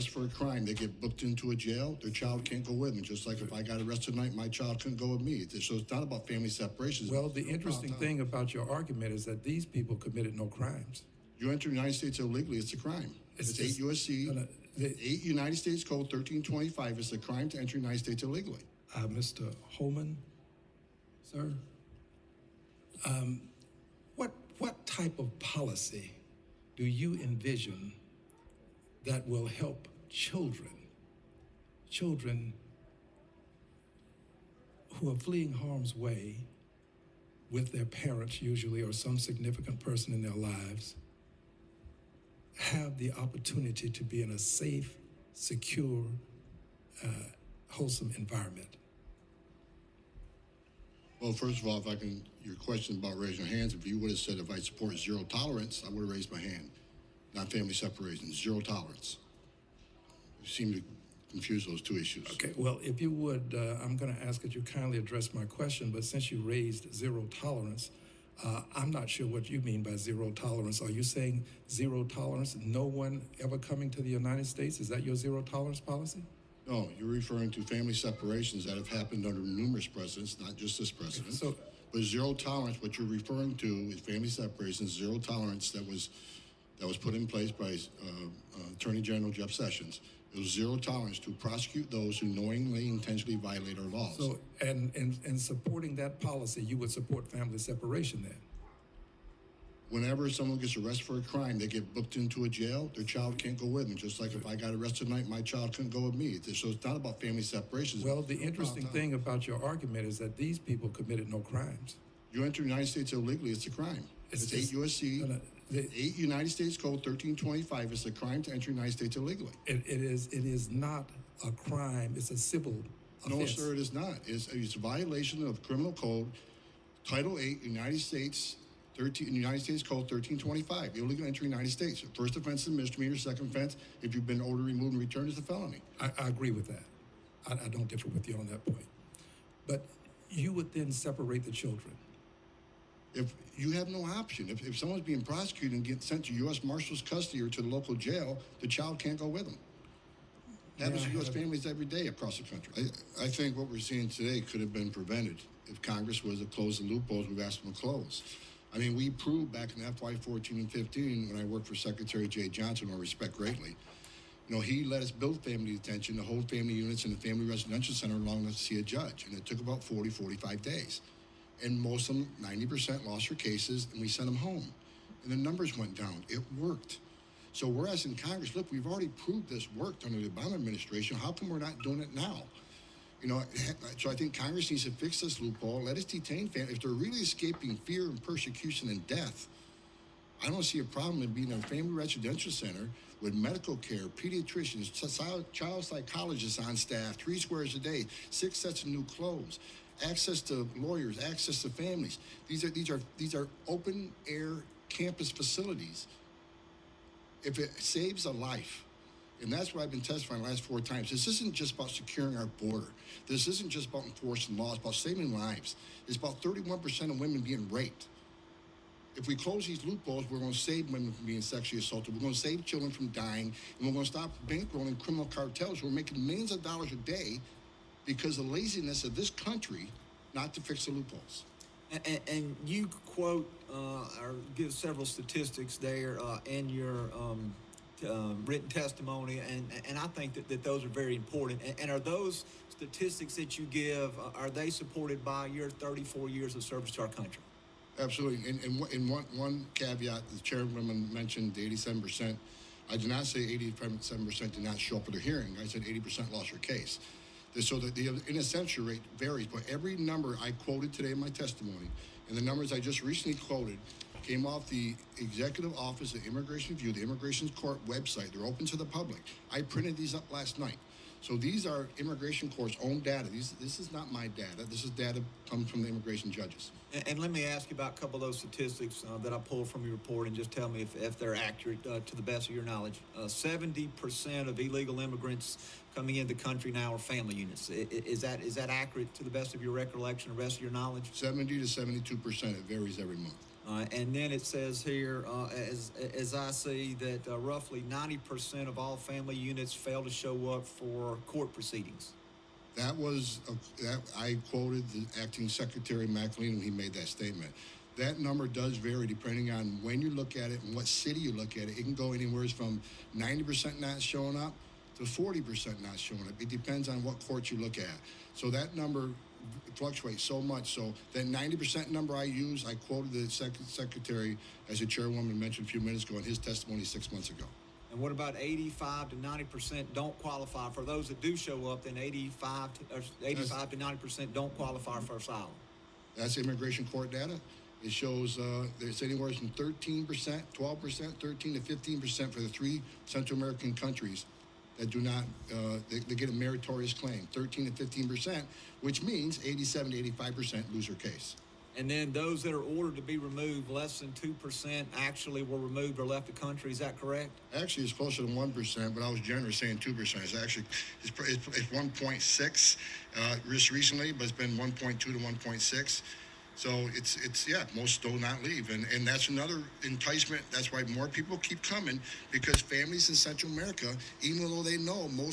arrested for a crime, they get booked into a jail, their child can't go with them. Just like if I got arrested tonight, my child couldn't go with me. So it's not about family separations. Well, the interesting thing about your argument is that these people committed no crimes. You enter the United States illegally, it's a crime. It's 8 U.S.C. 8 United States Code 1325. It's a crime to enter the United States illegally. Mr. Holman, sir, what type of policy do you envision that will help children who are fleeing harm's way with their parents usually or some significant person in their lives have the opportunity to be in a safe, secure, wholesome environment? Well, first of all, if I can, your question about raising your hands, if you would have said if I support zero tolerance, I would have raised my hand. Not family separation, zero tolerance. You seem to confuse those two issues. Okay, well, if you would, I'm going to ask that you kindly address my question, but since you raised zero tolerance, I'm not sure what you mean by zero tolerance. Are you saying zero tolerance, no one ever coming to the United States? Is that your zero tolerance policy? No, you're referring to family separations that have happened under numerous presidents, not just this president. So, but zero tolerance, what you're referring to is family separations, zero tolerance that was put in place by Attorney General Jeff Sessions. It was zero tolerance to prosecute those who knowingly, intentionally violate our laws. So, and supporting that policy, you would support family separation then? Whenever someone gets arrested for a crime, they get booked into a jail, their child can't go with them. Just like if I got arrested tonight, my child couldn't go with me. So it's not about family separations. Well, the interesting thing about your argument is that these people committed no crimes. You enter the United States illegally, it's a crime. It's 8 U.S.C. 8 United States Code 1325. It's a crime to enter the United States illegally. It is not a crime. It's a civil offense. No, sir, it is not. It's a violation of criminal code, Title 8, United States Code 1325, illegal entry in the United States. First offense is a misdemeanor, second offense, if you've been ordered, removed, and returned, is a felony. I agree with that. I don't differ with you on that point. But you would then separate the children. If you have no option, if someone's being prosecuted and gets sent to U.S. Marshal's custody or to the local jail, the child can't go with them. Happens to U.S. families every day across the country. I think what we're seeing today could have been prevented if Congress was to close the loopholes we've asked them to close. I mean, we proved back in FY 14 and 15 when I worked for Secretary Jay Johnson, who I respect greatly. You know, he let us build family detention, the whole family units in the family residential center long enough to see a judge. And it took about 40, 45 days. And most of them, 90% lost their cases, and we sent them home. And the numbers went down. It worked. So we're asking Congress, look, we've already proved this worked under the Obama administration. How come we're not doing it now? You know, so I think Congress needs to fix this loophole. Let us detain families. If they're really escaping fear and persecution and death, I don't see a problem in being in a family residential center with medical care, pediatricians, child psychologists on staff, 3 squares a day, 6 sets of new clothes, access to lawyers, access to families. These are open air campus facilities. If it saves a life, and that's what I've been testifying the last 4 times. This isn't just about securing our border. This isn't just about enforcing laws, it's about saving lives. It's about 31% of women being raped. If we close these loopholes, we're going to save women from being sexually assaulted. We're going to save children from dying, and we're going to stop bankrolling criminal cartels who are making millions of dollars a day because of the laziness of this country not to fix the loopholes. And you quote or give several statistics there in your written testimony, and I think that those are very important. And are those statistics that you give, are they supported by your 34 years of service to our country? Absolutely. And one caveat, the chairwoman mentioned the 87%. I did not say 87% did not show up for the hearing. I said 80% lost their case. So the inabsentia rate varies, but every number I quoted today in my testimony and the numbers I just recently quoted came off the Executive Office of Immigration Review, the Immigration Court website. They're open to the public. I printed these up last night. So these are Immigration Court's own data. This is not my data. This is data comes from the immigration judges. And let me ask you about a couple of those statistics that I pulled from your report, and just tell me if they're accurate to the best of your knowledge. 70% of illegal immigrants coming into the country now are family units. Is that accurate to the best of your recollection, the best of your knowledge? 70 to 72%. It varies every month. And then it says here, as I see, that roughly 90% of all family units fail to show up for court proceedings. That was, I quoted the acting Secretary McLean when he made that statement. That number does vary depending on when you look at it and what city you look at it. It can go anywhere from 90% not showing up to 40% not showing up. It depends on what court you look at. So that number fluctuates so much. So that 90% number I use, I quoted the Secretary, as the chairwoman mentioned a few minutes ago in his testimony 6 months ago. And what about 85 to 90% don't qualify? For those that do show up, then 85 to 90% don't qualify for asylum. That's immigration court data. It shows it's anywhere from 13%, 12%, 13 to 15% for the 3 Central American countries that do not, they get a meritorious claim, 13 to 15%, which means 87 to 85% lose their case. And then those that are ordered to be removed, less than 2% actually were removed or left the country. Is that correct? Actually, it's closer to 1%, but I was generous saying 2%. It's actually it's 1.6 just recently, but it's been 1.2 to 1.6. So it's most do not leave, and that's another enticement. That's why more people keep coming, because families in Central America, even though they know most